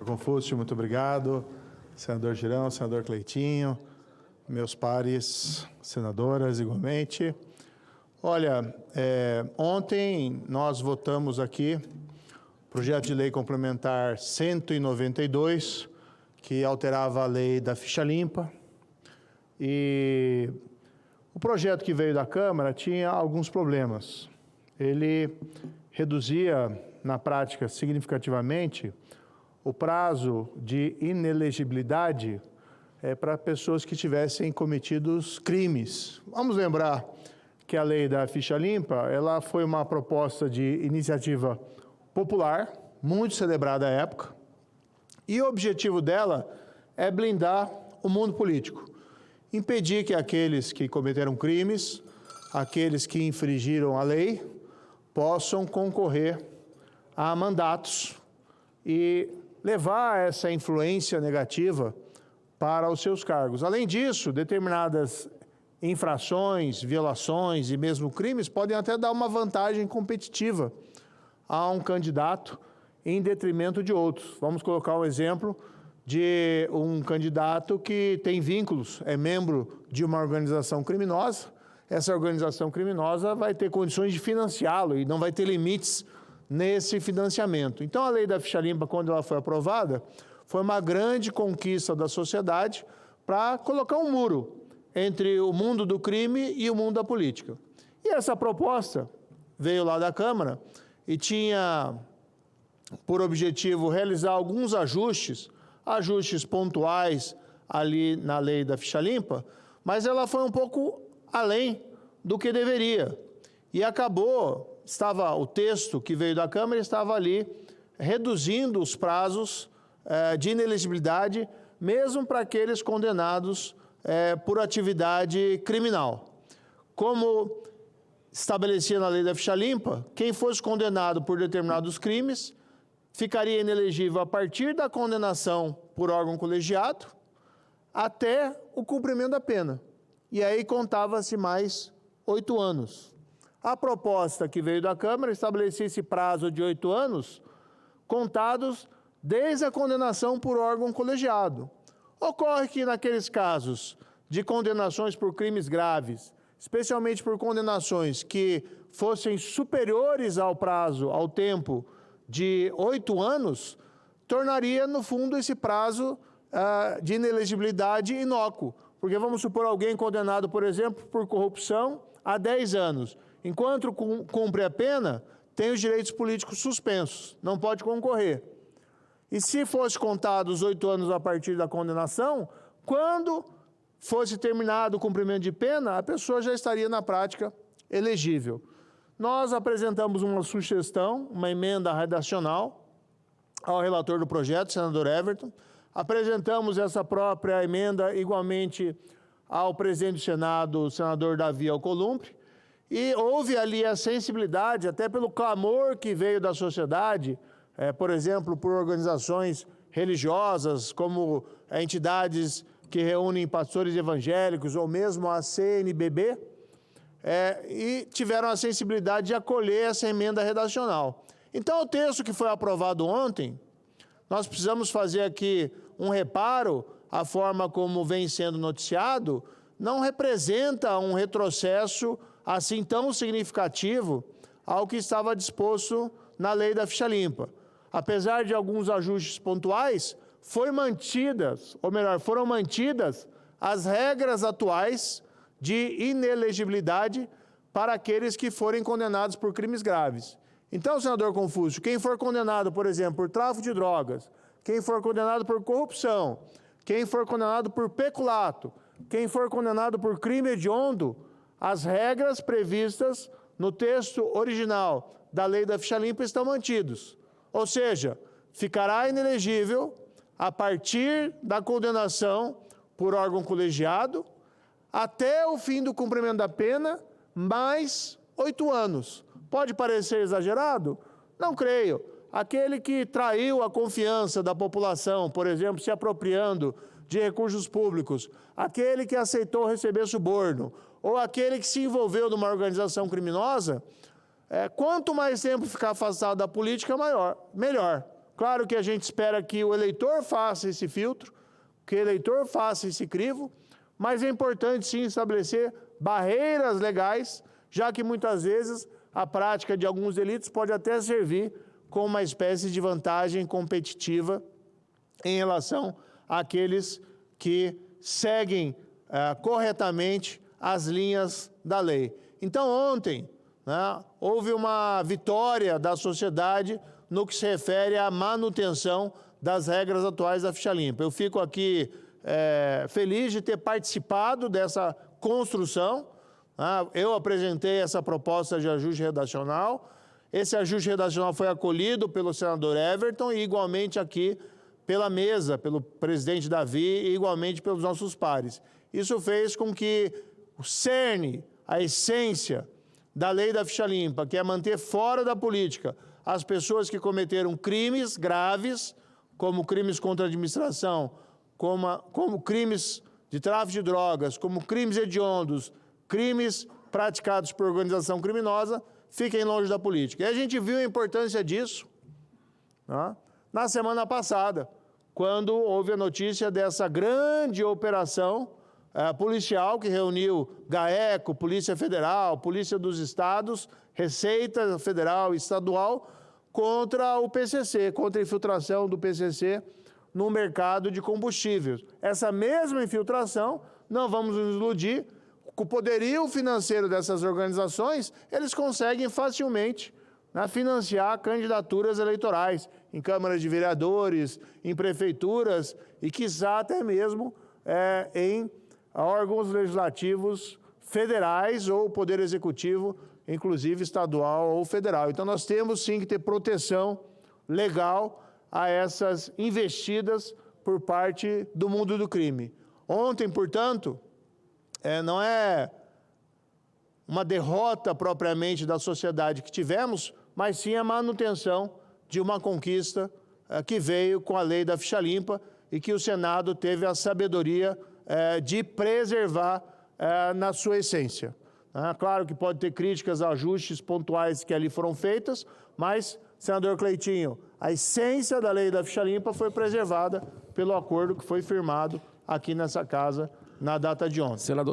Confúcio, muito obrigado. Senador Girão, senador Cleitinho, meus pares, senadoras, igualmente. Olha, ontem nós votamos aqui o projeto de lei complementar 192, que alterava a lei da ficha limpa. E o projeto que veio da Câmara tinha alguns problemas. Ele reduzia, na prática, significativamente, o prazo de inelegibilidade para pessoas que tivessem cometidos crimes. Vamos lembrar que a lei da ficha limpa, ela foi uma proposta de iniciativa popular, muito celebrada à época, e o objetivo dela é blindar o mundo político, impedir que aqueles que cometeram crimes, aqueles que infringiram a lei, possam concorrer a mandatos e levar essa influência negativa para os seus cargos. Além disso, determinadas infrações, violações e mesmo crimes podem até dar uma vantagem competitiva a um candidato em detrimento de outros. Vamos colocar um exemplo de um candidato que tem vínculos, é membro de uma organização criminosa. Essa organização criminosa vai ter condições de financiá-lo e não vai ter limites nesse financiamento. Então, a lei da ficha limpa, quando ela foi aprovada, foi uma grande conquista da sociedade para colocar um muro entre o mundo do crime e o mundo da política. E essa proposta veio lá da Câmara e tinha por objetivo realizar alguns ajustes pontuais ali na lei da ficha limpa, mas ela foi um pouco além do que deveria. E acabou, o texto que veio da Câmara estava ali reduzindo os prazos de inelegibilidade, mesmo para aqueles condenados por atividade criminal. Como estabelecia na lei da ficha limpa, quem fosse condenado por determinados crimes ficaria inelegível a partir da condenação por órgão colegiado até o cumprimento da pena. E aí contava-se mais 8 anos. A proposta que veio da Câmara estabelecia esse prazo de 8 anos, contados desde a condenação por órgão colegiado. Ocorre que naqueles casos de condenações por crimes graves, especialmente por condenações que fossem superiores ao prazo, ao tempo de 8 anos, tornaria, no fundo, esse prazo de inelegibilidade inócuo. Porque vamos supor alguém condenado, por exemplo, por corrupção a 10 anos. Enquanto cumpre a pena, tem os direitos políticos suspensos, não pode concorrer. E se fosse contado os 8 anos a partir da condenação, quando fosse terminado o cumprimento de pena, a pessoa já estaria na prática elegível. Nós apresentamos uma sugestão, uma emenda redacional ao relator do projeto, senador Everton. Apresentamos essa própria emenda igualmente ao presidente do Senado, o senador Davi Alcolumbre, e houve ali a sensibilidade, até pelo clamor que veio da sociedade, por exemplo, por organizações religiosas, como entidades que reúnem pastores evangélicos, ou mesmo a CNBB, e tiveram a sensibilidade de acolher essa emenda redacional. Então, o texto que foi aprovado ontem, nós precisamos fazer aqui um reparo à forma como vem sendo noticiado, não representa um retrocesso assim tão significativo ao que estava disposto na lei da ficha limpa. Apesar de alguns ajustes pontuais, foram mantidas as regras atuais de inelegibilidade para aqueles que forem condenados por crimes graves. Então, senador Confúcio, quem for condenado, por exemplo, por tráfico de drogas, quem for condenado por corrupção, quem for condenado por peculato, quem for condenado por crime hediondo, as regras previstas no texto original da lei da ficha limpa estão mantidos. Ou seja, ficará inelegível a partir da condenação por órgão colegiado até o fim do cumprimento da pena, mais 8 anos. Pode parecer exagerado? Não creio. Aquele que traiu a confiança da população, por exemplo, se apropriando de recursos públicos, aquele que aceitou receber suborno, ou aquele que se envolveu numa organização criminosa, quanto mais tempo ficar afastado da política, melhor. Claro que a gente espera que o eleitor faça esse filtro, que o eleitor faça esse crivo, mas é importante sim estabelecer barreiras legais, já que muitas vezes a prática de alguns delitos pode até servir como uma espécie de vantagem competitiva em relação àqueles que seguem corretamente as linhas da lei. Então, ontem, houve uma vitória da sociedade no que se refere à manutenção das regras atuais da ficha limpa. Eu fico aqui feliz de ter participado dessa construção. Eu apresentei essa proposta de ajuste redacional. Esse ajuste redacional foi acolhido pelo senador Everton e igualmente aqui pela mesa, pelo presidente Davi e igualmente pelos nossos pares. Isso fez com que o cerne, a essência da lei da ficha limpa, que é manter fora da política as pessoas que cometeram crimes graves, como crimes contra a administração, como crimes de tráfico de drogas, como crimes hediondos, crimes praticados por organização criminosa, fiquem longe da política. E a gente viu a importância disso na semana passada, quando houve a notícia dessa grande operação policial que reuniu GAECO, Polícia Federal, Polícia dos Estados, Receita Federal e Estadual, contra o PCC, contra a infiltração do PCC no mercado de combustíveis. Essa mesma infiltração, não vamos nos iludir, com o poderio financeiro dessas organizações, eles conseguem facilmente financiar candidaturas eleitorais em câmaras de vereadores, em prefeituras e, quiçá, até mesmo em órgãos legislativos federais ou poder executivo, inclusive estadual ou federal. Então, nós temos, sim, que ter proteção legal a essas investidas por parte do mundo do crime. Ontem, portanto, não é uma derrota propriamente da sociedade que tivemos, mas sim a manutenção de uma conquista que veio com a lei da ficha limpa e que o Senado teve a sabedoria de preservar na sua essência. Claro que pode ter críticas a ajustes pontuais que ali foram feitas, mas, senador Cleitinho, a essência da lei da ficha limpa foi preservada pelo acordo que foi firmado aqui nessa casa na data de ontem. Senador